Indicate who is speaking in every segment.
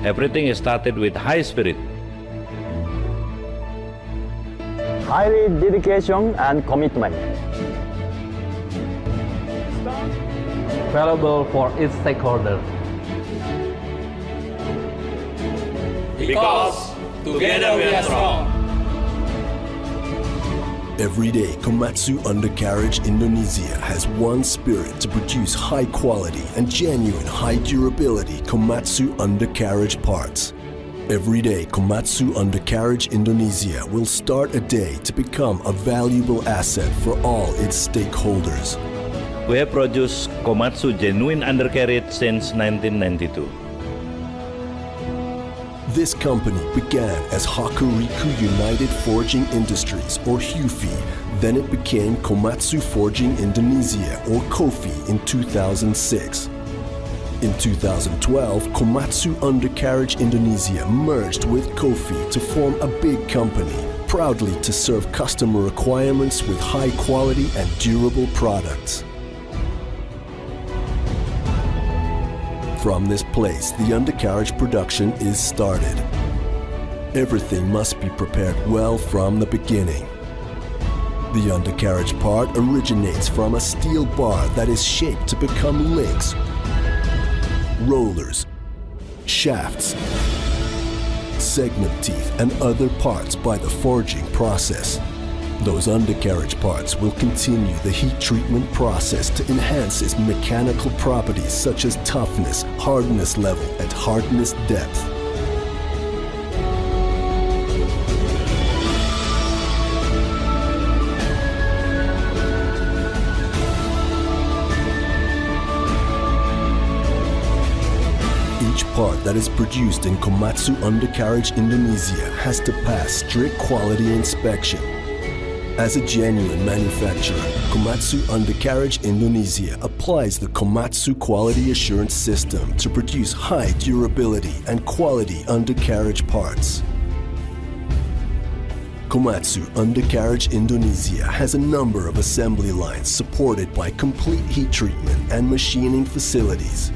Speaker 1: Everything is started with high spirit.
Speaker 2: Highly dedication and commitment.
Speaker 3: Valuable for each stakeholder.
Speaker 4: Because together we are strong.
Speaker 5: Every day, Komatsu Undercarriage Indonesia has one spirit to produce high quality and genuine high durability Komatsu undercarriage parts. Every day, Komatsu Undercarriage Indonesia will start a day to become a valuable asset for all its stakeholders.
Speaker 1: We have produced Komatsu genuine undercarriage since 1992.
Speaker 5: This company began as Hokuriku United Forging Industries, or HUFI. Then it became Komatsu Forging Indonesia, or KOFI, in 2006. In 2012, Komatsu Undercarriage Indonesia merged with KOFI to form a big company, proudly to serve customer requirements with high quality and durable products. From this place, the undercarriage production is started. Everything must be prepared well from the beginning. The undercarriage part originates from a steel bar that is shaped to become links, rollers, shafts, segment teeth, and other parts by the forging process. Those undercarriage parts will continue the heat treatment process to enhance its mechanical properties such as toughness, hardness level, and hardness depth. Each part that is produced in Komatsu Undercarriage Indonesia has to pass strict quality inspection. As a genuine manufacturer, Komatsu Undercarriage Indonesia applies the Komatsu Quality Assurance System to produce high durability and quality undercarriage parts. Komatsu Undercarriage Indonesia has a number of assembly lines supported by complete heat treatment and machining facilities.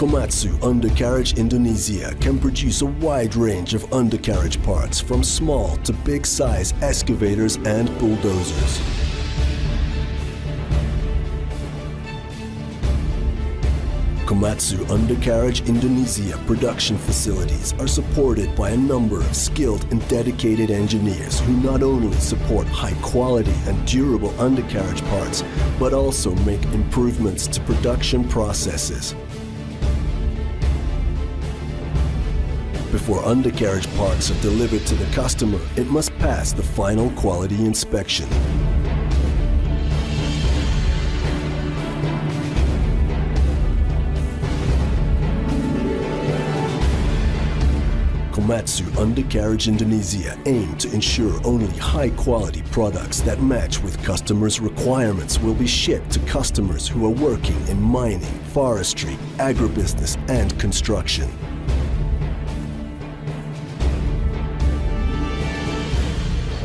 Speaker 5: Komatsu Undercarriage Indonesia can produce a wide range of undercarriage parts from small to big size excavators and bulldozers. Komatsu Undercarriage Indonesia production facilities are supported by a number of skilled and dedicated engineers who not only support high quality and durable undercarriage parts, but also make improvements to production processes. Before undercarriage parts are delivered to the customer, it must pass the final quality inspection. Komatsu Undercarriage Indonesia aim to ensure only high-quality products that match with customers' requirements will be shipped to customers who are working in mining, forestry, agribusiness, and construction.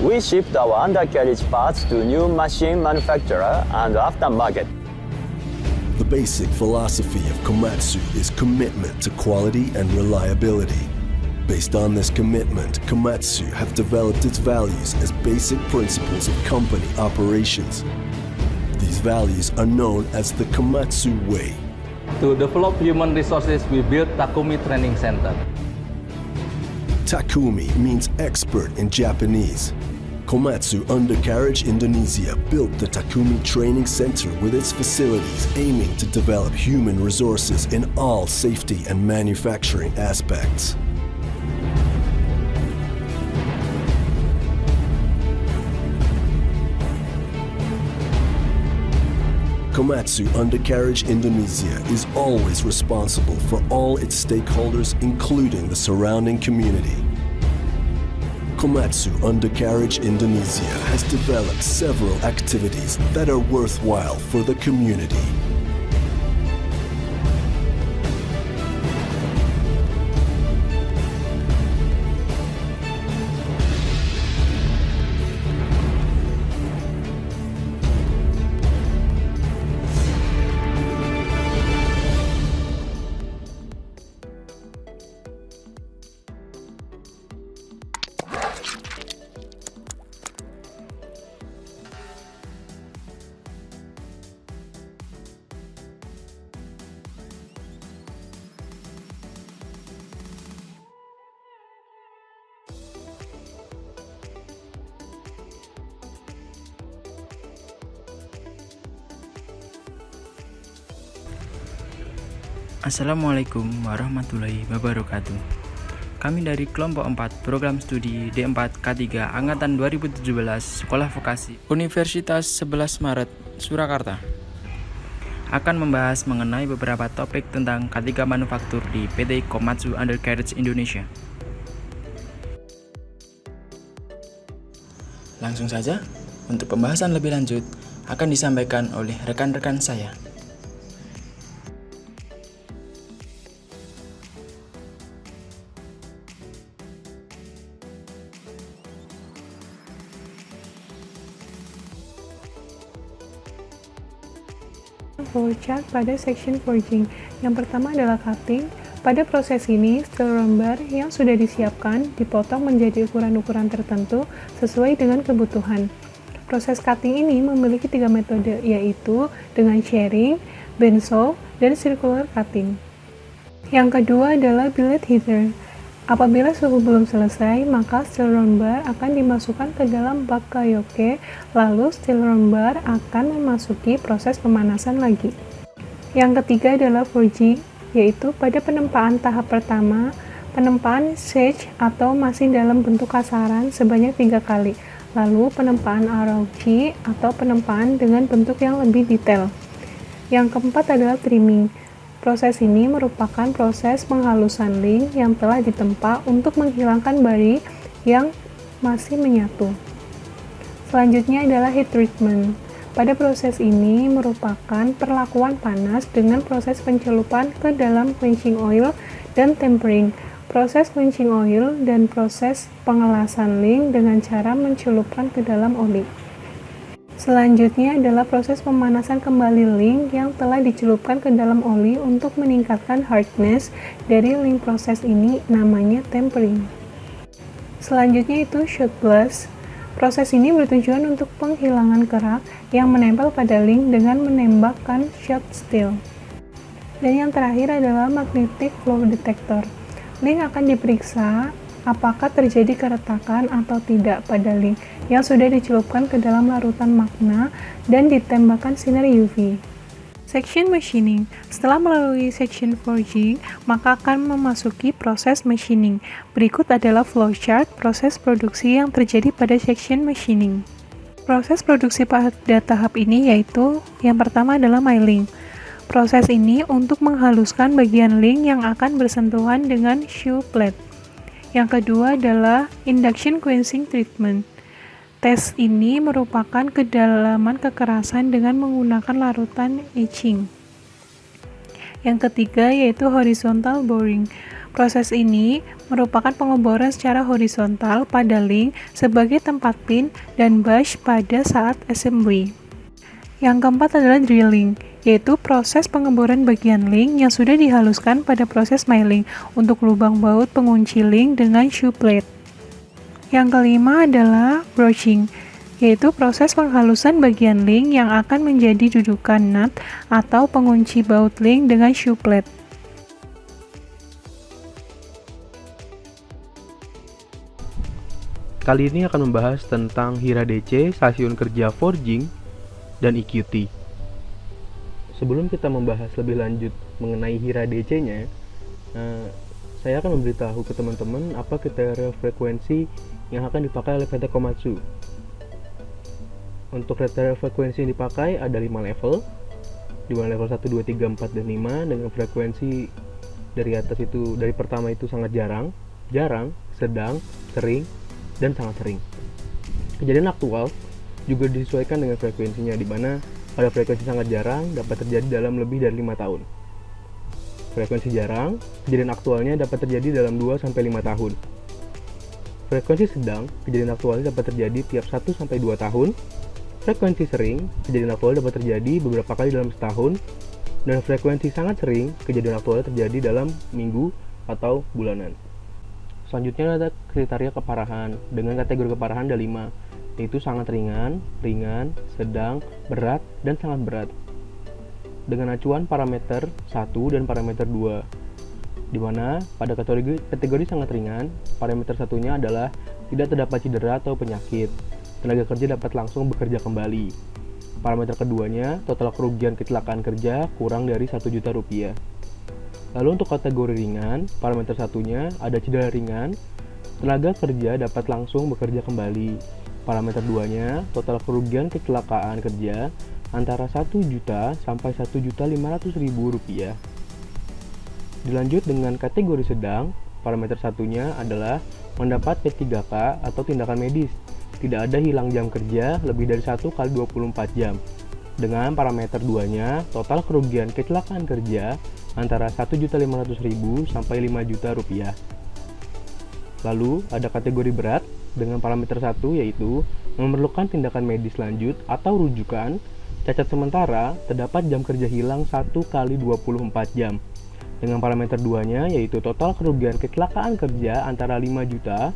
Speaker 2: We shipped our undercarriage parts to new machine manufacturer and aftermarket.
Speaker 5: The basic philosophy of Komatsu is commitment to quality and reliability. Based on this commitment, Komatsu have developed its values as basic principles of company operations. These values are known as the Komatsu Way.
Speaker 3: To develop human resources, we built Takumi Training Center.
Speaker 5: Takumi means expert in Japanese. Komatsu Undercarriage Indonesia built the Takumi Training Center with its facilities aiming to develop human resources in all safety and manufacturing aspects. Komatsu Undercarriage Indonesia is always responsible for all its stakeholders, including the surrounding community. Komatsu Undercarriage Indonesia has developed several activities that are worthwhile for the community.
Speaker 6: Assalamualaikum warahmatullahi wabarakatuh. Kami dari kelompok 4 program studi D4 K3 Angkatan 2017 Sekolah Vokasi Universitas 11 Maret Surakarta akan membahas mengenai beberapa topik tentang K3 Manufaktur di PT Komatsu Undercarriage Indonesia. Langsung saja, untuk pembahasan lebih lanjut akan disampaikan oleh rekan-rekan saya.
Speaker 7: Flowchart pada section forging. Yang pertama adalah cutting. Pada proses ini, steel rebar yang sudah disiapkan dipotong menjadi ukuran-ukuran tertentu sesuai dengan kebutuhan. Proses cutting ini memiliki 3 metode, yaitu dengan shearing, bendsaw, dan circular cutting. Yang kedua adalah billet heater. Apabila suhu belum selesai, maka steel rebar akan dimasukkan ke dalam bak kayoke, lalu steel rebar akan memasuki proses pemanasan lagi. Yang ketiga adalah forging, yaitu pada penempaan tahap pertama, penempaan shage atau masih dalam bentuk kasaran sebanyak 3 kali, lalu penempaan ROG atau penempaan dengan bentuk yang lebih detail. Yang keempat adalah trimming. Proses ini merupakan proses penghalusan link yang telah ditempa untuk menghilangkan bari yang masih menyatu. Selanjutnya adalah heat treatment. Pada proses ini merupakan perlakuan panas dengan proses pencelupan ke dalam quenching oil dan tempering. Proses quenching oil dan proses pengelasan link dengan cara mencelupkan ke dalam oli. Selanjutnya adalah proses pemanasan kembali link yang telah dicelupkan ke dalam oli untuk meningkatkan hardness dari link. Proses ini namanya tempering. Selanjutnya itu shot blast. Proses ini bertujuan untuk penghilangan kerak yang menempel pada link dengan menembakkan shot steel. Dan yang terakhir adalah magnetic flow detector. Link akan diperiksa apakah terjadi keretakan atau tidak pada link yang sudah dicelupkan ke dalam larutan magma dan ditembakkan sinar UV. Section machining. Setelah melalui section forging, maka akan memasuki proses machining. Berikut adalah flowchart proses produksi yang terjadi pada section machining. Proses produksi pada tahap ini yaitu yang pertama adalah milling. Proses ini untuk menghaluskan bagian link yang akan bersentuhan dengan shoe plate. Yang kedua adalah induction quenching treatment. Tes ini merupakan kedalaman kekerasan dengan menggunakan larutan etching. Yang ketiga yaitu horizontal boring. Proses ini merupakan pengeboran secara horizontal pada link sebagai tempat pin dan bush pada saat assembly. Yang keempat adalah drilling, yaitu proses pengeboran bagian link yang sudah dihaluskan pada proses milling untuk lubang baut pengunci link dengan shoe plate. Yang kelima adalah broaching, yaitu proses penghalusan bagian link yang akan menjadi dudukan nut atau pengunci baut link dengan shoe plate.
Speaker 8: Kali ini akan membahas tentang Hira DC, stasiun kerja forging, dan EQT. Sebelum kita membahas lebih lanjut mengenai Hira DC-nya, saya akan memberitahu ke teman-teman apa kriteria frekuensi yang akan dipakai oleh PT Komatsu. Untuk kriteria frekuensi yang dipakai ada 5 level, di mana level 1, 2, 3, 4, dan 5 dengan frekuensi dari atas itu, dari pertama itu sangat jarang, sedang, sering, dan sangat sering. Kejadian aktual juga disesuaikan dengan frekuensinya, di mana pada frekuensi sangat jarang dapat terjadi dalam lebih dari 5 tahun. Frekuensi jarang, kejadian aktualnya dapat terjadi dalam 2-5 tahun. Frekuensi sedang, kejadian aktualnya dapat terjadi tiap 1-2 tahun. Frekuensi sering, kejadian aktual dapat terjadi beberapa kali dalam setahun. Dan frekuensi sangat sering, kejadian aktualnya terjadi dalam minggu atau bulanan. Selanjutnya ada kriteria keparahan. Dengan kategori keparahan ada 5, yaitu sangat ringan, sedang, berat, dan sangat berat. Dengan acuan parameter 1 dan parameter 2. Di mana pada kategori sangat ringan, parameter satunya adalah tidak terdapat cedera atau penyakit. Tenaga kerja dapat langsung bekerja kembali. Parameter keduanya, total kerugian kecelakaan kerja kurang dari 1 juta rupiah. Lalu untuk kategori ringan, parameter satunya ada cedera ringan, tenaga kerja dapat langsung bekerja kembali. Parameter 2-nya, total kerugian kecelakaan kerja antara 1 juta sampai 1.500.000 rupiah. Dilanjut dengan kategori sedang, parameter satunya adalah mendapat P3K atau tindakan medis. Tidak ada hilang jam kerja lebih dari 1 kali 24 jam. Dengan parameter 2-nya, total kerugian kecelakaan kerja antara 1.500.000 sampai 5 juta rupiah. Lalu ada kategori berat dengan parameter 1 yaitu memerlukan tindakan medis lanjut atau rujukan, cacat sementara, terdapat jam kerja hilang 1 kali 24 jam. Dengan parameter 2-nya yaitu total kerugian kecelakaan kerja antara 5 juta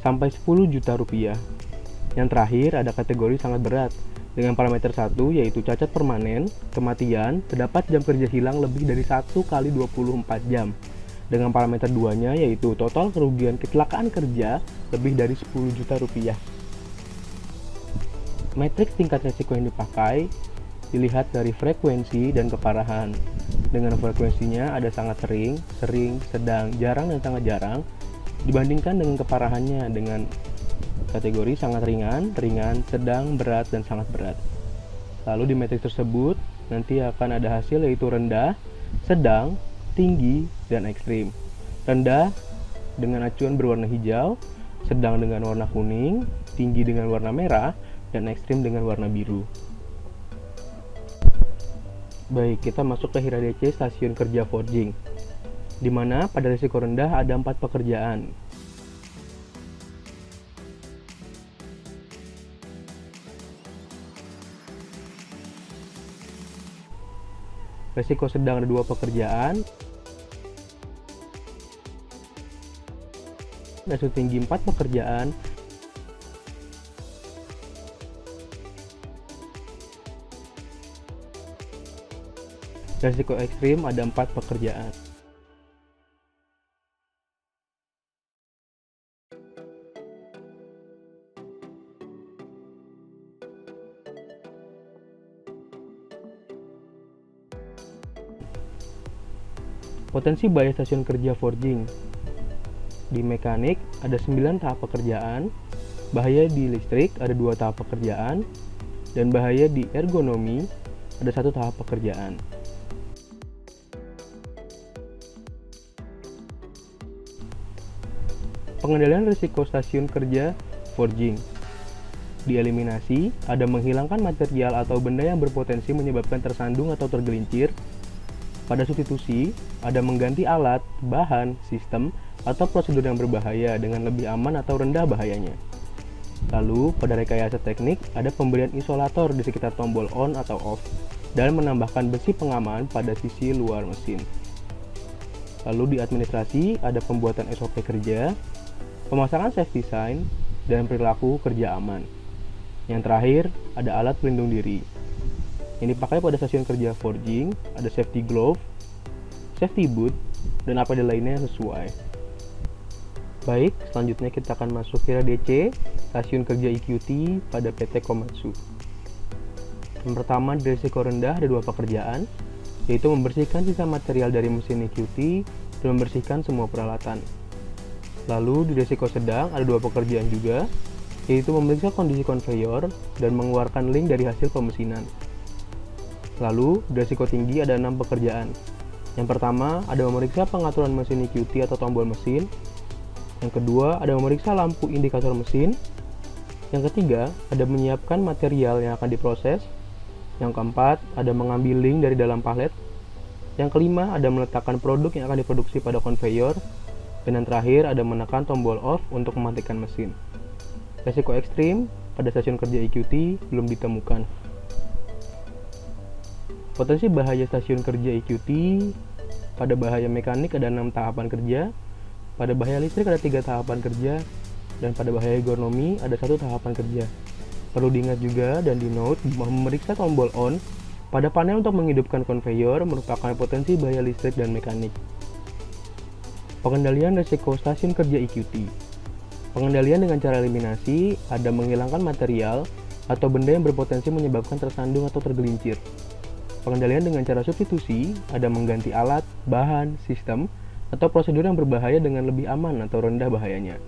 Speaker 8: sampai 10 juta rupiah. Yang terakhir ada kategori sangat berat dengan parameter 1 yaitu cacat permanen, kematian, terdapat jam kerja hilang lebih dari 1 kali 24 jam. Dengan parameter 2-nya yaitu total kerugian kecelakaan kerja lebih dari 10 juta rupiah. Matriks tingkat resiko yang dipakai dilihat dari frekuensi dan keparahan. Dengan frekuensinya ada sangat sering, sedang, jarang, dan sangat jarang dibandingkan dengan keparahannya dengan kategori sangat ringan, sedang, berat, dan sangat berat. Lalu di matriks tersebut nanti akan ada hasil yaitu rendah, sedang, tinggi, dan ekstrim. Rendah dengan acuan berwarna hijau, sedang dengan warna kuning, tinggi dengan warna merah, dan ekstrim dengan warna biru. Baik, kita masuk ke HIRA DC stasiun kerja forging, di mana pada risiko rendah ada 4 pekerjaan. Risiko sedang ada 2 pekerjaan, risiko tinggi 4 pekerjaan, risiko ekstrim ada 4 pekerjaan. Potensi bahaya stasiun kerja forging. Di mekanik ada 9 tahap pekerjaan, bahaya di listrik ada 2 tahap pekerjaan, dan bahaya di ergonomi ada 1 tahap pekerjaan. Pengendalian risiko stasiun kerja forging. Di eliminasi, ada menghilangkan material atau benda yang berpotensi menyebabkan tersandung atau tergelincir. Pada substitusi, ada mengganti alat, bahan, sistem, atau prosedur yang berbahaya dengan lebih aman atau rendah bahayanya. Lalu, pada rekayasa teknik, ada pemberian isolator di sekitar tombol on atau off, dan menambahkan besi pengaman pada sisi luar mesin. Lalu di administrasi, ada pembuatan SOP kerja, pemasangan safety sign, dan perilaku kerja aman. Yang terakhir, ada alat pelindung diri. Yang dipakai pada stasiun kerja forging, ada safety glove, safety boot, dan APD lainnya yang sesuai. Baik, selanjutnya kita akan masuk HIRA DC, stasiun kerja EQT pada PT Komatsu. Yang pertama, di risiko rendah ada 2 pekerjaan, yaitu membersihkan sisa material dari mesin EQT dan membersihkan semua peralatan. Lalu di risiko sedang ada 2 pekerjaan juga, yaitu memeriksa kondisi konveyor dan mengeluarkan link dari hasil pemesinan. Lalu di risiko tinggi ada 6 pekerjaan. Yang pertama ada memeriksa pengaturan mesin EQT atau tombol mesin. Yang kedua ada memeriksa lampu indikator mesin. Yang ketiga ada menyiapkan material yang akan diproses. Yang keempat ada mengambil link dari dalam palet. Yang kelima ada meletakkan produk yang akan diproduksi pada konveyor. Dan yang terakhir ada menekan tombol off untuk mematikan mesin. Risiko ekstrim pada stasiun kerja EQT belum ditemukan. Potensi bahaya stasiun kerja EQT, pada bahaya mekanik ada 6 tahapan kerja, pada bahaya listrik ada 3 tahapan kerja, dan pada bahaya ergonomi ada 1 tahapan kerja. Perlu diingat juga dan di note bahwa memeriksa tombol on pada panel untuk menghidupkan konveyor merupakan potensi bahaya listrik dan mekanik. Pengendalian risiko stasiun kerja EQT. Pengendalian dengan cara eliminasi ada menghilangkan material atau benda yang berpotensi menyebabkan tersandung atau tergelincir. pengendalian dengan cara substitusi, ada mengganti alat, bahan, sistem, atau prosedur yang berbahaya dengan lebih aman atau rendah bahayanya.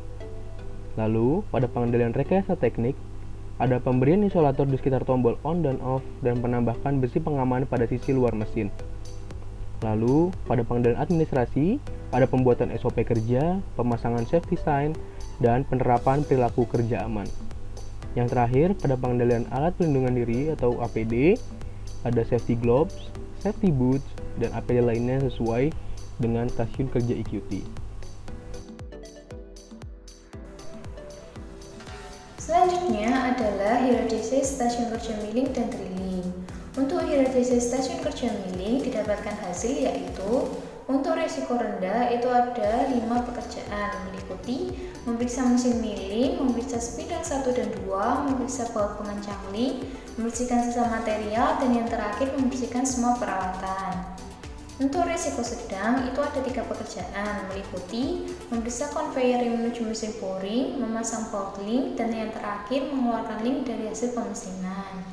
Speaker 8: Lalu, pada pengendalian rekayasa teknik, ada pemberian isolator di sekitar tombol on dan off dan penambahan besi pengaman pada sisi luar mesin. Lalu, pada pengendalian administrasi, ada pembuatan SOP kerja, pemasangan safety sign, dan penerapan perilaku kerja aman. Yang terakhir, pada pengendalian alat pelindungan diri atau APD, ada safety gloves, safety boots, dan APD lainnya sesuai dengan stasiun kerja EQT.
Speaker 9: Selanjutnya adalah hierarkisis stasiun kerja milling dan drilling. Untuk hierarkisis stasiun kerja milling didapatkan hasil yaitu untuk resiko rendah itu ada 5 pekerjaan meliputi memeriksa mesin milling, memeriksa spidol 1 dan 2, memeriksa baut pengencang link, membersihkan sisa material, dan yang terakhir membersihkan semua peralatan. Untuk resiko sedang itu ada 3 pekerjaan meliputi memeriksa conveyor yang menuju mesin pouring, memasang baut link, dan yang terakhir mengeluarkan link dari hasil pemesinan.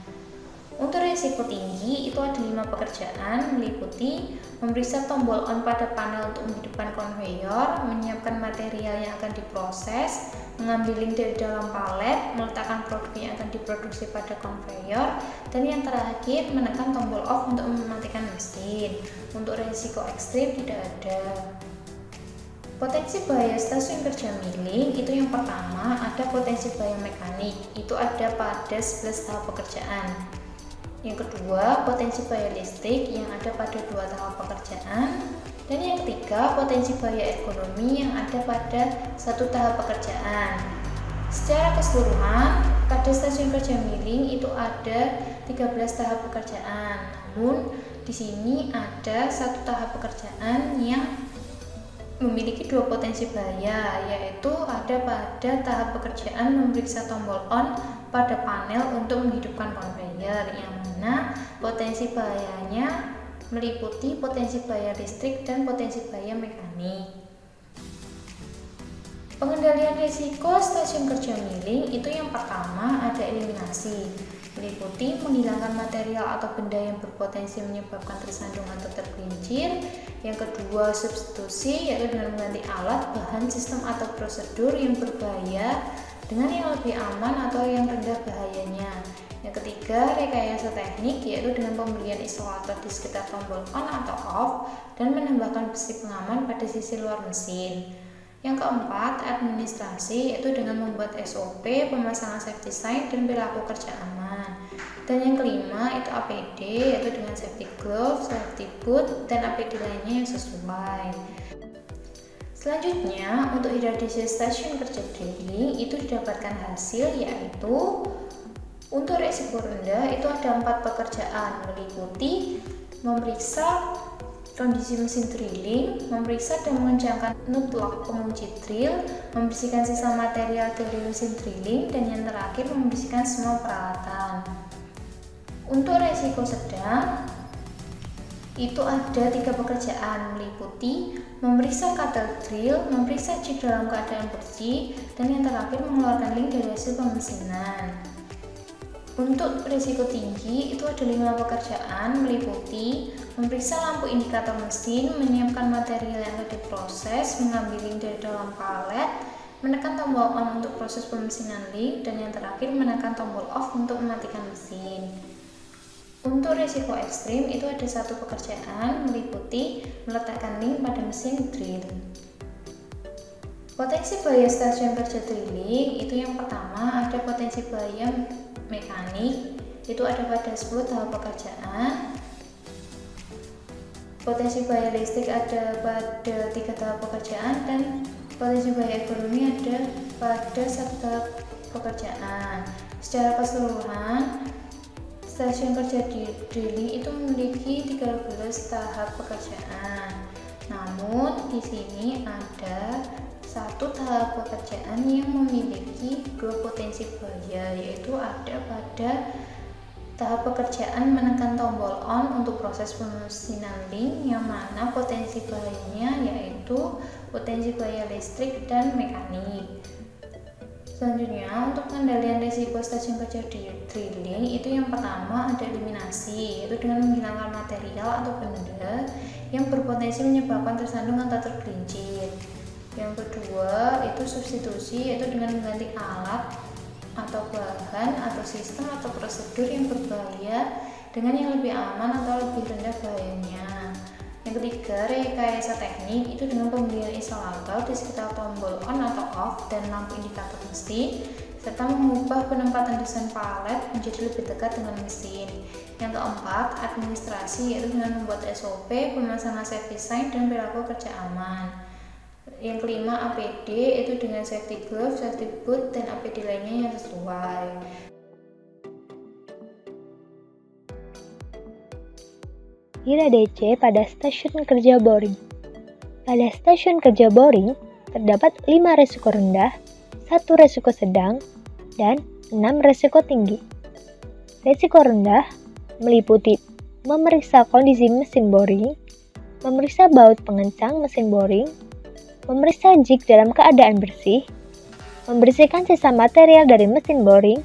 Speaker 9: Untuk resiko tinggi itu ada 5 pekerjaan meliputi memeriksa tombol on pada panel untuk menghidupkan konveyor, menyiapkan material yang akan diproses, mengambil link dari dalam palet, meletakkan produk yang akan diproduksi pada konveyor, dan yang terakhir menekan tombol off untuk mematikan mesin. Untuk resiko ekstrim tidak ada. Potensi bahaya stasiun kerja milling itu yang pertama ada potensi bahaya mekanik, itu ada pada 11 tahap pekerjaan. Yang kedua, potensi bahaya listrik yang ada pada 2 tahap pekerjaan. Dan yang ketiga, potensi bahaya ergonomi yang ada pada 1 tahap pekerjaan. Secara keseluruhan, pada stasiun kerja milling itu ada 13 tahap pekerjaan. Namun, di sini ada 1 tahap pekerjaan yang memiliki 2 potensi bahaya, yaitu ada pada tahap pekerjaan memeriksa tombol on pada panel untuk menghidupkan konveyor, yang mana potensi bahayanya meliputi potensi bahaya listrik dan potensi bahaya mekanik. Pengendalian risiko stasiun kerja milling itu yang pertama ada eliminasi, meliputi menghilangkan material atau benda yang berpotensi menyebabkan tersandung atau tergelincir. Yang kedua, substitusi, yaitu dengan mengganti alat, bahan, sistem atau prosedur yang berbahaya dengan yang lebih aman atau yang rendah bahayanya. Yang ketiga, rekayasa teknik, yaitu dengan pemberian isolator di sekitar tombol on atau off dan menambahkan besi pengaman pada sisi luar mesin. Yang keempat, administrasi, yaitu dengan membuat SOP, pemasangan safety sign, dan perilaku kerja aman. Dan yang kelima, itu APD, yaitu dengan safety glove, safety boot, dan APD lainnya yang sesuai. Selanjutnya, untuk hierarkisis stasiun kerja drilling itu didapatkan hasil yaitu untuk resiko rendah itu ada 4 pekerjaan meliputi memeriksa kondisi mesin drilling, memeriksa dan mengencangkan nut lock pengunci drill, membersihkan sisa material dari mesin drilling, dan yang terakhir membersihkan semua peralatan. Untuk resiko sedang itu ada 3 pekerjaan meliputi memeriksa cutter drill, memeriksa jig dalam keadaan bersih, dan yang terakhir mengeluarkan link dari hasil pemesinan. Untuk risiko tinggi itu ada 5 pekerjaan meliputi memeriksa lampu indikator mesin, menyiapkan material yang akan diproses, mengambil link dari dalam palet, menekan tombol on untuk proses pemesinan link, dan yang terakhir menekan tombol off untuk mematikan mesin. Untuk risiko ekstrim itu ada 1 pekerjaan meliputi meletakkan link pada mesin drill. Potensi bahaya stasiun kerja drilling itu yang pertama ada potensi bahaya mekanik, itu ada pada 10 tahap pekerjaan. Potensi bahaya listrik ada pada 3 tahap pekerjaan, dan potensi bahaya ekonomi ada pada 1 tahap pekerjaan. Secara keseluruhan, stasiun kerja drilling itu memiliki 13 tahap pekerjaan. Namun di sini ada 1 tahap pekerjaan yang memiliki 2 potensi bahaya, yaitu ada pada tahap pekerjaan menekan tombol on untuk proses pemesinan link, yang mana potensi bahayanya yaitu potensi bahaya listrik dan mekanik. Selanjutnya, untuk pengendalian risiko stasiun kerja drilling itu yang pertama ada eliminasi, yaitu dengan menghilangkan material atau benda yang berpotensi menyebabkan tersandung atau tergelincir. Yang kedua itu substitusi, yaitu dengan mengganti alat atau bahan atau sistem atau prosedur yang berbahaya dengan yang lebih aman atau lebih rendah bahayanya. Yang ketiga, rekayasa teknik itu dengan pembelian isolator di sekitar tombol on atau off dan lampu indikator mesin, serta mengubah penempatan desain palet menjadi lebih dekat dengan mesin. Yang keempat, administrasi, yaitu dengan membuat SOP, pemasangan safety sign, dan perilaku kerja aman. Yang kelima, APD, itu dengan safety glove, safety boot, dan APD lainnya yang sesuai.
Speaker 10: HIRA DC pada stasiun kerja boring. Pada stasiun kerja boring, terdapat 5 resiko rendah, 1 resiko sedang, dan 6 resiko tinggi. Resiko rendah meliputi memeriksa kondisi mesin boring, memeriksa baut pengencang mesin boring, memeriksa jig dalam keadaan bersih, membersihkan sisa material dari mesin boring,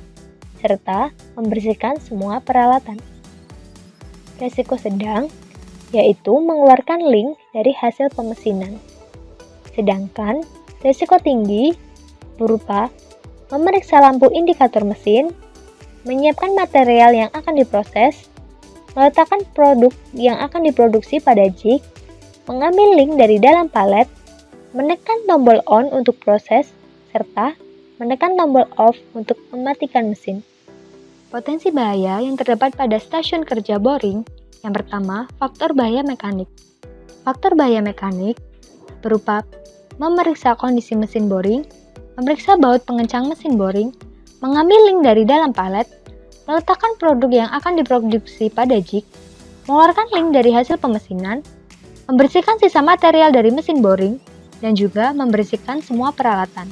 Speaker 10: serta membersihkan semua peralatan. Resiko sedang, yaitu mengeluarkan link dari hasil pemesinan. Sedangkan resiko tinggi berupa memeriksa lampu indikator mesin, menyiapkan material yang akan diproses, meletakkan produk yang akan diproduksi pada jig, mengambil link dari dalam palet, menekan tombol on untuk proses, serta menekan tombol off untuk mematikan mesin. Potensi bahaya yang terdapat pada stasiun kerja boring, yang pertama, faktor bahaya mekanik. Faktor bahaya mekanik berupa memeriksa kondisi mesin boring, memeriksa baut pengencang mesin boring, mengambil link dari dalam palet, meletakkan produk yang akan diproduksi pada jig, mengeluarkan link dari hasil pemesinan, membersihkan sisa material dari mesin boring, dan juga membersihkan semua peralatan.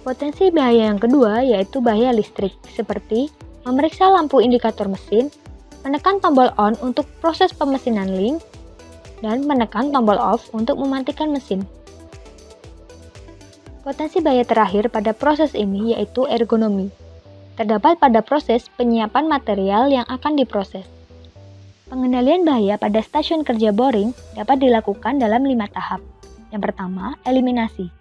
Speaker 10: Potensi bahaya yang kedua yaitu bahaya listrik, seperti memeriksa lampu indikator mesin, menekan tombol on untuk proses pemesinan link, dan menekan tombol off untuk mematikan mesin. Potensi bahaya terakhir pada proses ini yaitu ergonomi. Terdapat pada proses penyiapan material yang akan diproses. Pengendalian bahaya pada stasiun kerja boring dapat dilakukan dalam 5 tahap. Yang pertama, eliminasi.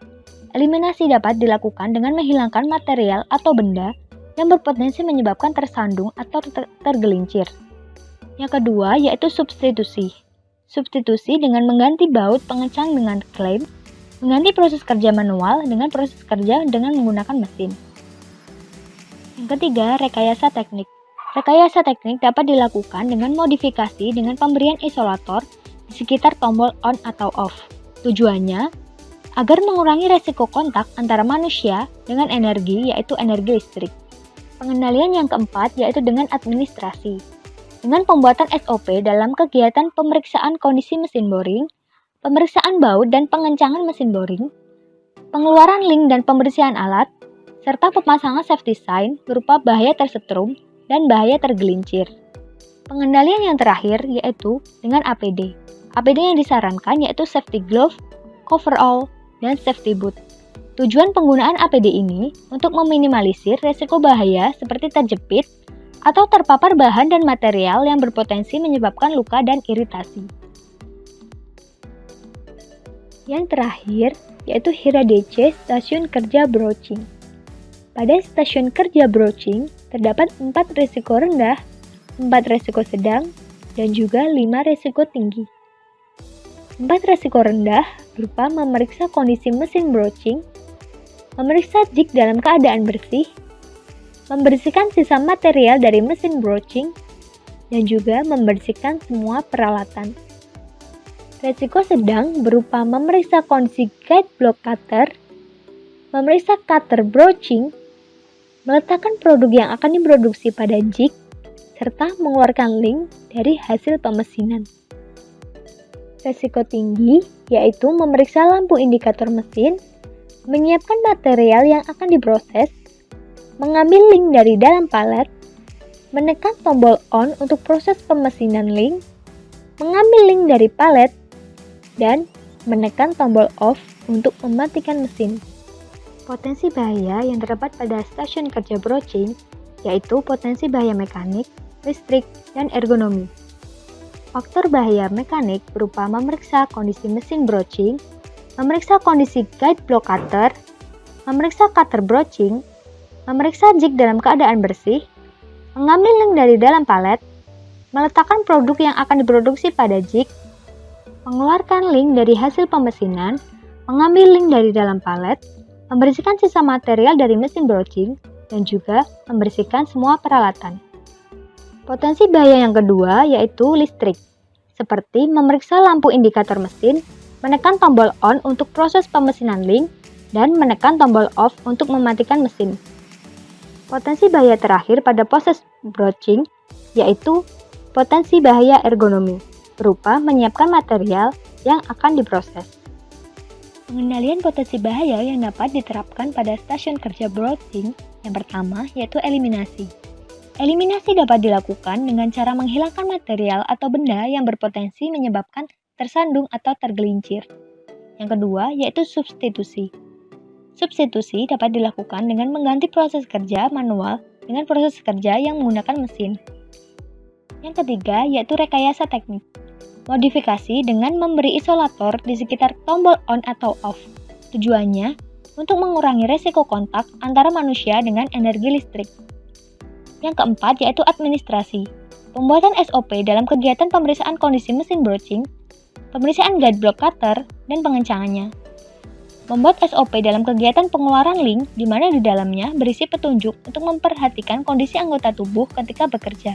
Speaker 10: Eliminasi dapat dilakukan dengan menghilangkan material atau benda yang berpotensi menyebabkan tersandung atau tergelincir. Yang kedua yaitu substitusi. Substitusi dengan mengganti baut pengencang dengan klem, mengganti proses kerja manual dengan proses kerja dengan menggunakan mesin. Yang ketiga, rekayasa teknik. Rekayasa teknik dapat dilakukan dengan modifikasi dengan pemberian isolator di sekitar tombol on atau off. Tujuannya agar mengurangi resiko kontak antara manusia dengan energi, yaitu energi listrik. Pengendalian yang keempat yaitu dengan administrasi. Dengan pembuatan SOP dalam kegiatan pemeriksaan kondisi mesin boring, pemeriksaan baut dan pengencangan mesin boring, pengeluaran link dan pembersihan alat, serta pemasangan safety sign berupa bahaya tersetrum dan bahaya tergelincir. Pengendalian yang terakhir yaitu dengan APD. APD yang disarankan yaitu safety glove, coverall, dan safety boot. Tujuan penggunaan APD ini untuk meminimalisir resiko bahaya seperti terjepit atau terpapar bahan dan material yang berpotensi menyebabkan luka dan iritasi. Yang terakhir yaitu HIRA DC stasiun kerja broaching. Pada stasiun kerja broaching terdapat 4 risiko rendah, 4 risiko sedang, dan juga 5 risiko tinggi. 4 risiko rendah berupa memeriksa kondisi mesin broaching, memeriksa jig dalam keadaan bersih, membersihkan sisa material dari mesin broaching, dan juga membersihkan semua peralatan. Risiko sedang berupa memeriksa kondisi guide block cutter, memeriksa cutter broaching, meletakkan produk yang akan diproduksi pada jig, serta mengeluarkan link dari hasil pemesinan. Risiko tinggi yaitu memeriksa lampu indikator mesin, menyiapkan material yang akan diproses, mengambil link dari dalam palet, menekan tombol on untuk proses pemesinan link, mengambil link dari palet, dan menekan tombol off untuk mematikan mesin. Potensi bahaya yang terdapat pada stasiun kerja broaching yaitu potensi bahaya mekanik, listrik, dan ergonomi. Faktor bahaya mekanik berupa memeriksa kondisi mesin broaching, memeriksa kondisi guide block cutter, memeriksa cutter broaching, memeriksa jig dalam keadaan bersih, mengambil link dari dalam palet, meletakkan produk yang akan diproduksi pada jig, mengeluarkan link dari hasil pemesinan, mengambil link dari dalam palet, membersihkan sisa material dari mesin broaching, dan juga membersihkan semua peralatan. Potensi bahaya yang kedua yaitu listrik, seperti memeriksa lampu indikator mesin, menekan tombol on untuk proses pemesinan link, dan menekan tombol off untuk mematikan mesin. Potensi bahaya terakhir pada proses broaching yaitu potensi bahaya ergonomi, berupa menyiapkan material yang akan diproses. Pengendalian potensi bahaya yang dapat diterapkan pada stasiun kerja broaching yang pertama yaitu eliminasi. Eliminasi dapat dilakukan dengan cara menghilangkan material atau benda yang berpotensi menyebabkan tersandung atau tergelincir. Yang kedua yaitu substitusi. Substitusi dapat dilakukan dengan mengganti proses kerja manual dengan proses kerja yang menggunakan mesin. Yang ketiga yaitu rekayasa teknik. Modifikasi dengan memberi isolator di sekitar tombol on atau off. Tujuannya untuk mengurangi resiko kontak antara manusia dengan energi listrik. Yang keempat yaitu administrasi. Pembuatan SOP dalam kegiatan pemeriksaan kondisi mesin broaching, pemeriksaan guide block cutter, dan pengencangannya. Membuat SOP dalam kegiatan pengeluaran link di mana di dalamnya berisi petunjuk untuk memperhatikan kondisi anggota tubuh ketika bekerja.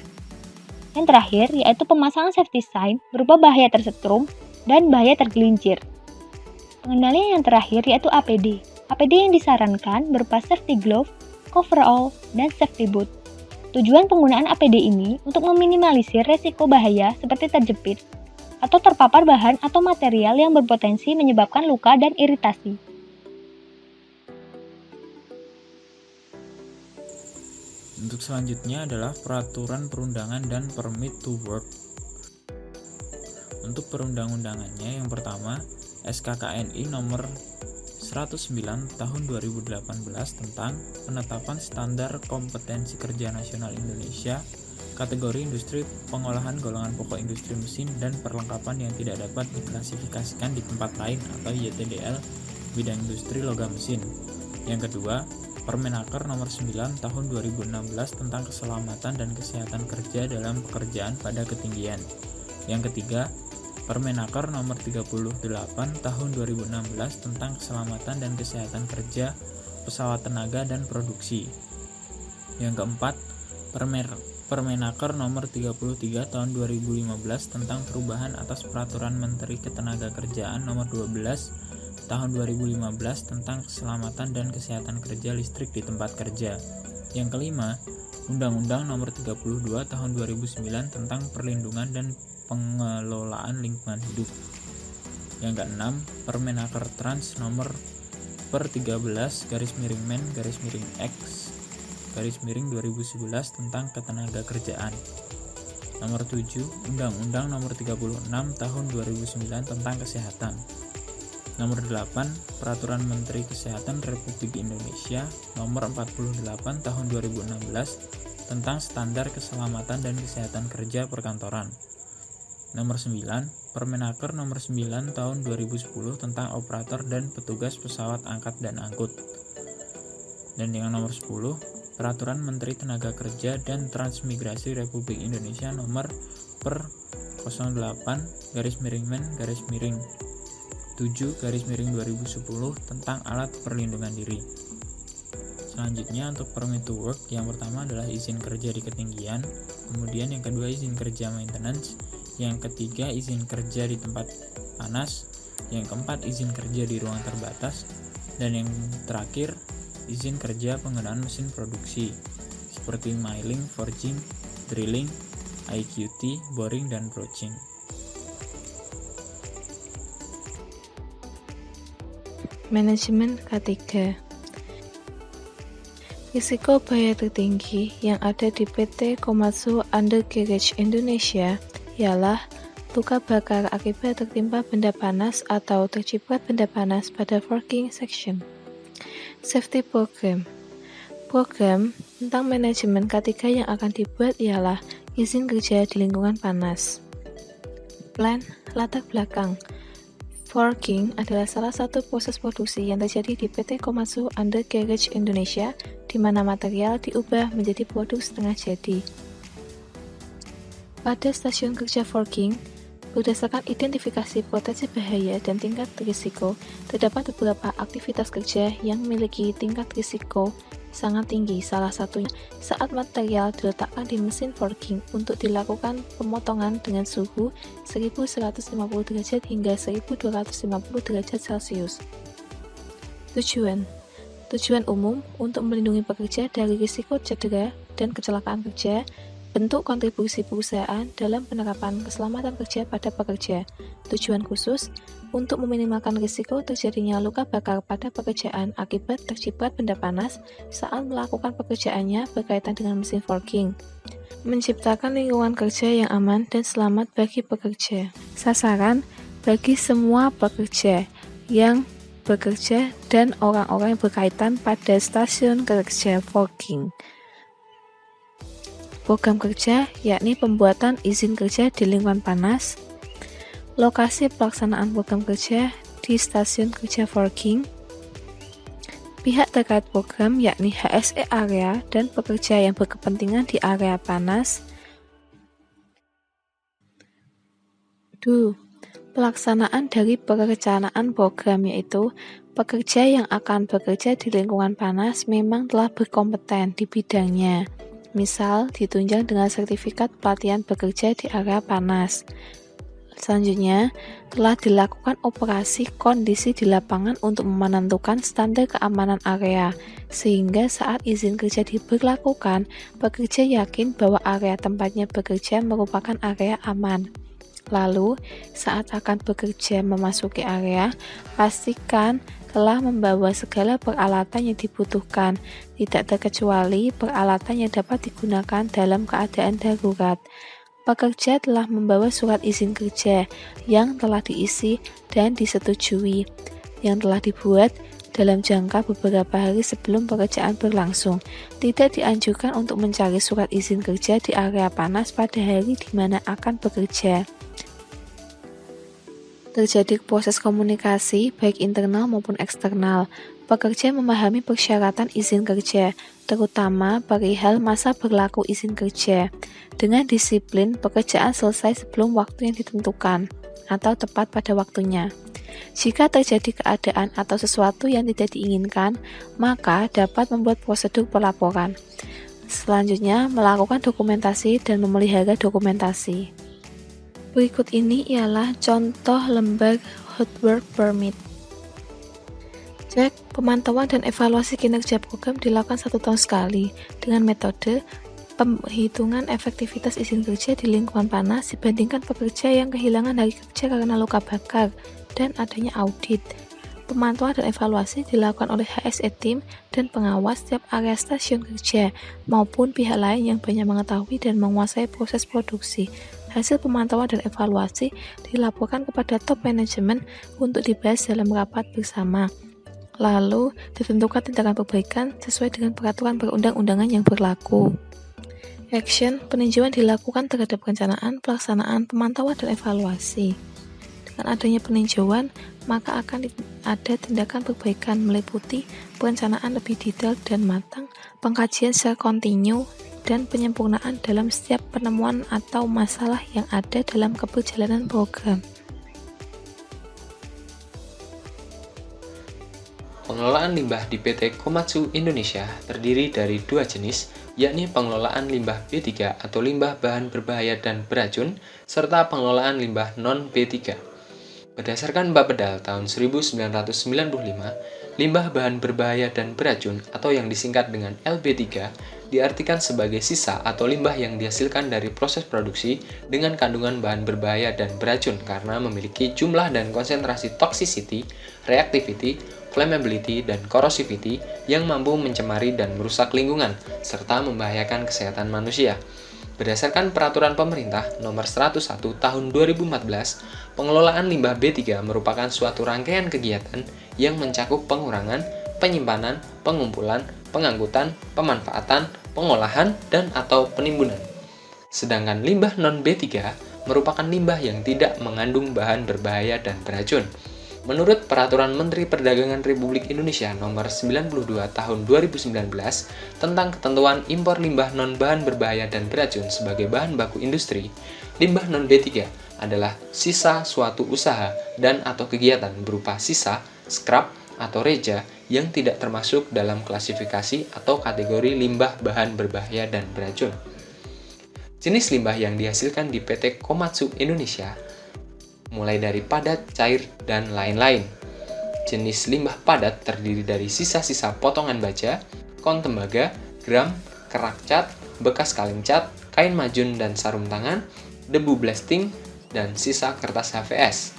Speaker 10: Yang terakhir yaitu pemasangan safety sign berupa bahaya tersetrum dan bahaya tergelincir. Pengendalian yang terakhir yaitu APD. APD yang disarankan berupa safety glove, coverall, dan safety boot. Tujuan penggunaan APD ini untuk meminimalisir resiko bahaya seperti terjepit atau terpapar bahan atau material yang berpotensi menyebabkan luka dan iritasi.
Speaker 6: Untuk selanjutnya adalah peraturan perundangan dan permit to work. Untuk perundang-undangannya yang pertama, SKKNI nomor 109 tahun 2018 tentang penetapan standar kompetensi kerja nasional Indonesia, kategori industri pengolahan golongan pokok industri mesin dan perlengkapan yang tidak dapat diklasifikasikan di tempat lain atau YTDL bidang industri logam mesin. Yang kedua, Permenaker nomor 9 tahun 2016 tentang keselamatan dan kesehatan kerja dalam pekerjaan pada ketinggian. Yang ketiga, Permenaker nomor 38 tahun 2016 tentang keselamatan dan kesehatan kerja pesawat tenaga dan produksi. Yang keempat, Permenaker nomor 33 tahun 2015 tentang perubahan atas peraturan Menteri Ketenagakerjaan nomor 12 tahun 2015 tentang keselamatan dan kesehatan kerja listrik di tempat kerja. Yang kelima, Undang-Undang nomor 32 tahun 2009 tentang perlindungan dan pengelolaan lingkungan hidup. Yang keenam, Permenaker Trans nomor per 13 /X/2011 tentang ketenagakerjaan. Nomor 7, Undang-Undang nomor 36 tahun 2009 tentang kesehatan. Nomor 8, Peraturan Menteri Kesehatan Republik Indonesia nomor 48 tahun 2016 tentang standar keselamatan dan kesehatan kerja perkantoran. Nomor 9, Permenaker nomor 9 tahun 2010 tentang operator dan petugas pesawat angkat dan angkut. Dan yang nomor 10, Peraturan Menteri Tenaga Kerja dan Transmigrasi Republik Indonesia nomor per 08-7/2010 tentang alat perlindungan diri. Selanjutnya untuk permit to work, yang pertama adalah izin kerja di ketinggian, kemudian yang kedua izin kerja maintenance, yang ketiga izin kerja di tempat panas, yang keempat izin kerja di ruang terbatas, dan yang terakhir izin kerja penggunaan mesin produksi seperti milling, forging, drilling, IQT, boring, dan broaching.
Speaker 7: Manajemen K3. Risiko bahaya tertinggi yang ada di PT Komatsu Undercarriage Indonesia ialah luka bakar akibat tertimpa benda panas atau terciprat benda panas pada forging section.
Speaker 9: Safety Program. Program tentang manajemen K3 yang akan dibuat ialah izin kerja di lingkungan panas. Plan, latar belakang. Forging adalah salah satu proses produksi yang terjadi di PT Komatsu Undercarriage Indonesia, di mana material diubah menjadi produk setengah jadi. Pada stasiun kerja forging, berdasarkan identifikasi potensi bahaya dan tingkat risiko, terdapat beberapa aktivitas kerja yang memiliki tingkat risiko sangat tinggi. Salah satunya saat material diletakkan di mesin forging untuk dilakukan pemotongan dengan suhu 1150 derajat hingga 1250 derajat Celcius. Tujuan umum untuk melindungi pekerja dari risiko cedera dan kecelakaan kerja. Bentuk kontribusi perusahaan dalam penerapan keselamatan kerja pada pekerja. Tujuan khusus untuk meminimalkan risiko terjadinya luka bakar pada pekerjaan akibat terciprat benda panas saat melakukan pekerjaannya berkaitan dengan mesin forging. Menciptakan lingkungan kerja yang aman dan selamat bagi pekerja. Sasaran bagi semua pekerja yang bekerja dan orang-orang yang berkaitan pada stasiun kerja forging. Program kerja yakni pembuatan izin kerja di lingkungan panas. Lokasi pelaksanaan program kerja di stasiun kerja forging. Pihak terkait program yakni HSE area dan pekerja yang berkepentingan di area panas. Pelaksanaan dari perencanaan program yaitu pekerja yang akan bekerja di lingkungan panas memang telah berkompeten di bidangnya. Misal, ditunjang dengan sertifikat pelatihan bekerja di area panas. Selanjutnya, telah dilakukan operasi kondisi di lapangan untuk menentukan standar keamanan area, sehingga saat izin kerja diberlakukan, pekerja yakin bahwa area tempatnya bekerja merupakan area aman. Lalu, saat akan bekerja memasuki area, pastikan telah membawa segala peralatan yang dibutuhkan, tidak terkecuali peralatan yang dapat digunakan dalam keadaan darurat. Pekerja telah membawa surat izin kerja yang telah diisi dan disetujui, yang telah dibuat dalam jangka beberapa hari sebelum pekerjaan berlangsung. Tidak dianjurkan untuk mencari surat izin kerja di area panas pada hari di mana akan bekerja. Terjadi proses komunikasi baik internal maupun eksternal. Pekerja memahami persyaratan izin kerja, terutama perihal masa berlaku izin kerja. Dengan disiplin, pekerjaan selesai sebelum waktu yang ditentukan atau tepat pada waktunya. Jika terjadi keadaan atau sesuatu yang tidak diinginkan, maka dapat membuat prosedur pelaporan. Selanjutnya, melakukan dokumentasi dan memelihara dokumentasi. Berikut ini ialah contoh lembar Hotwork Permit. Cek, pemantauan dan evaluasi kinerja program dilakukan 1 tahun sekali dengan metode penghitungan efektivitas izin kerja di lingkungan panas dibandingkan pekerja yang kehilangan hari kerja karena luka bakar dan adanya audit. Pemantauan dan evaluasi dilakukan oleh HSE Team dan pengawas setiap area stasiun kerja maupun pihak lain yang banyak mengetahui dan menguasai proses produksi. Hasil pemantauan dan evaluasi dilaporkan kepada top manajemen untuk dibahas dalam rapat bersama. Lalu, ditentukan tindakan perbaikan sesuai dengan peraturan perundang-undangan yang berlaku. Action, peninjauan dilakukan terhadap perencanaan, pelaksanaan, pemantauan, dan evaluasi. Dengan adanya peninjauan, maka akan ada tindakan perbaikan meliputi perencanaan lebih detail dan matang, pengkajian secara kontinu, dan penyempurnaan dalam setiap penemuan atau masalah yang ada dalam keberjalanan program.
Speaker 11: Pengelolaan limbah di PT Komatsu Indonesia terdiri dari 2 jenis, yakni pengelolaan limbah B3 atau limbah bahan berbahaya dan beracun, serta pengelolaan limbah non-B3. Berdasarkan Bapedal tahun 1995, limbah bahan berbahaya dan beracun atau yang disingkat dengan LB3 diartikan sebagai sisa atau limbah yang dihasilkan dari proses produksi dengan kandungan bahan berbahaya dan beracun karena memiliki jumlah dan konsentrasi toxicity, reactivity, flammability, dan corrosivity yang mampu mencemari dan merusak lingkungan, serta membahayakan kesehatan manusia. Berdasarkan Peraturan Pemerintah Nomor 101 Tahun 2014, pengelolaan limbah B3 merupakan suatu rangkaian kegiatan yang mencakup pengurangan, penyimpanan, pengumpulan, pengangkutan, pemanfaatan, pengolahan, dan atau penimbunan. Sedangkan limbah non-B3 merupakan limbah yang tidak mengandung bahan berbahaya dan beracun. Menurut Peraturan Menteri Perdagangan Republik Indonesia Nomor 92 Tahun 2019 tentang ketentuan impor limbah non-bahan berbahaya dan beracun sebagai bahan baku industri, limbah non-B3 adalah sisa suatu usaha dan atau kegiatan berupa sisa, scrap, atau reja yang tidak termasuk dalam klasifikasi atau kategori limbah bahan berbahaya dan beracun. Jenis limbah yang dihasilkan di PT Komatsu Indonesia mulai dari padat, cair, dan lain-lain. Jenis limbah padat terdiri dari sisa-sisa potongan baja, kon tembaga, gram, kerak cat, bekas kaleng cat, kain majun dan sarung tangan, debu blasting, dan sisa kertas HVS.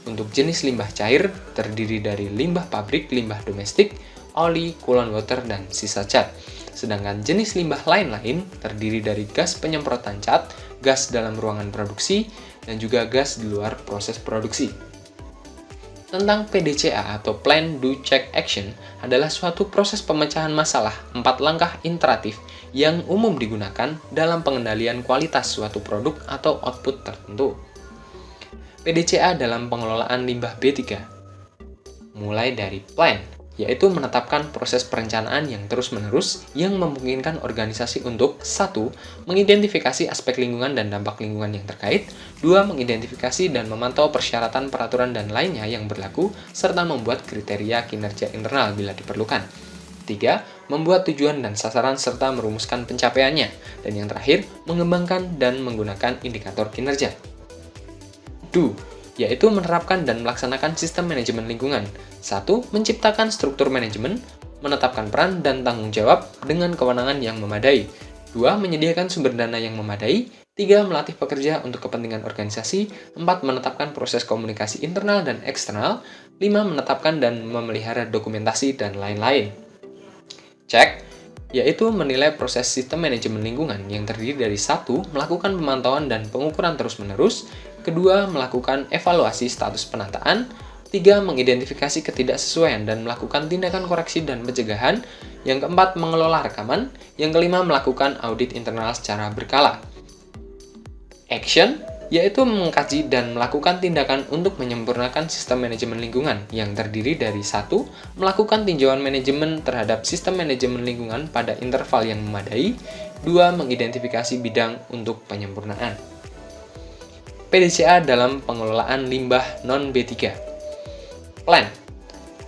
Speaker 11: Untuk jenis limbah cair terdiri dari limbah pabrik, limbah domestik, oli, coolant water, dan sisa cat. Sedangkan jenis limbah lain-lain terdiri dari gas penyemprotan cat, gas dalam ruangan produksi, dan juga gas di luar proses produksi. Tentang PDCA atau Plan, Do, Check, Action adalah suatu proses pemecahan masalah 4 langkah iteratif yang umum digunakan dalam pengendalian kualitas suatu produk atau output tertentu. PDCA dalam pengelolaan limbah B3 mulai dari Plan, yaitu menetapkan proses perencanaan yang terus-menerus yang memungkinkan organisasi untuk 1. Mengidentifikasi aspek lingkungan dan dampak lingkungan yang terkait, 2. Mengidentifikasi dan memantau persyaratan peraturan dan lainnya yang berlaku, serta membuat kriteria kinerja internal bila diperlukan, 3. Membuat tujuan dan sasaran serta merumuskan pencapaiannya, dan yang terakhir, mengembangkan dan menggunakan indikator kinerja. 2. Yaitu menerapkan dan melaksanakan sistem manajemen lingkungan. 1. Menciptakan struktur manajemen, menetapkan peran dan tanggung jawab dengan kewenangan yang memadai. 2. Menyediakan sumber dana yang memadai. 3. Melatih pekerja untuk kepentingan organisasi. 4. Menetapkan proses komunikasi internal dan eksternal. 5. Menetapkan dan memelihara dokumentasi dan lain-lain. Cek, yaitu menilai proses sistem manajemen lingkungan yang terdiri dari 1. Melakukan pemantauan dan pengukuran terus-menerus. 2. Melakukan evaluasi status penataan. 3. Mengidentifikasi ketidaksesuaian dan melakukan tindakan koreksi dan pencegahan. Yang keempat, mengelola rekaman. Yang kelima, melakukan audit internal secara berkala. Action, yaitu mengkaji dan melakukan tindakan untuk menyempurnakan sistem manajemen lingkungan yang terdiri dari 1. Melakukan tinjauan manajemen terhadap sistem manajemen lingkungan pada interval yang memadai. 2. Mengidentifikasi bidang untuk penyempurnaan. PDCA dalam pengelolaan limbah non-B3. Plan.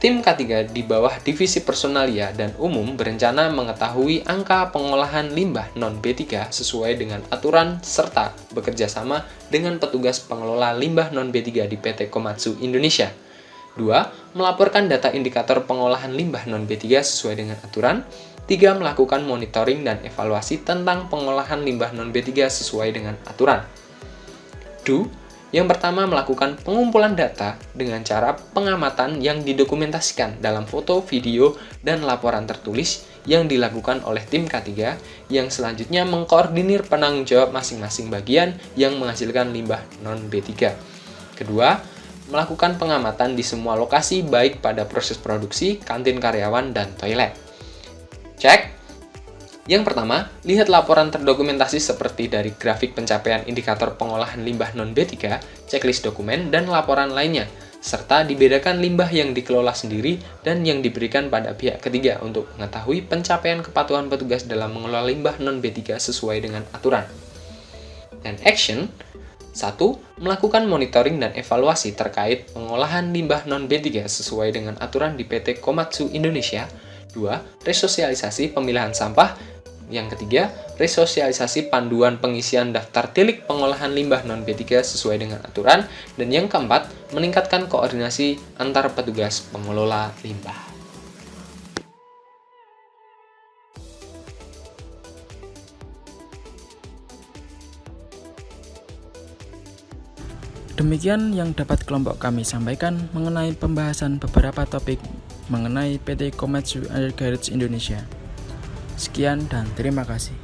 Speaker 11: Tim K3 di bawah Divisi Personalia dan Umum berencana mengetahui angka pengolahan limbah non-B3 sesuai dengan aturan serta bekerja sama dengan petugas pengelola limbah non-B3 di PT Komatsu Indonesia. 2. Melaporkan data indikator pengolahan limbah non-B3 sesuai dengan aturan. 3. Melakukan monitoring dan evaluasi tentang pengolahan limbah non-B3 sesuai dengan aturan. Yang pertama, melakukan pengumpulan data dengan cara pengamatan yang didokumentasikan dalam foto, video, dan laporan tertulis yang dilakukan oleh tim K3 yang selanjutnya mengkoordinir penanggung jawab masing-masing bagian yang menghasilkan limbah non-B3. Kedua, melakukan pengamatan di semua lokasi baik pada proses produksi, kantin karyawan, dan toilet. Cek. Yang pertama, lihat laporan terdokumentasi seperti dari grafik pencapaian indikator pengolahan limbah non-B3, checklist dokumen, dan laporan lainnya, serta dibedakan limbah yang dikelola sendiri dan yang diberikan pada pihak ketiga untuk mengetahui pencapaian kepatuhan petugas dalam mengelola limbah non-B3 sesuai dengan aturan. Dan action, 1. Melakukan monitoring dan evaluasi terkait pengolahan limbah non-B3 sesuai dengan aturan di PT Komatsu Indonesia. 2. Resosialisasi pemilahan sampah. Yang ketiga, resosialisasi panduan pengisian daftar tilik pengolahan limbah non-B3 sesuai dengan aturan. Dan yang keempat, meningkatkan koordinasi antar petugas pengelola limbah.
Speaker 6: Demikian yang dapat kelompok kami sampaikan mengenai pembahasan beberapa topik mengenai PT Komatsu Undercarriage Indonesia. Sekian dan terima kasih.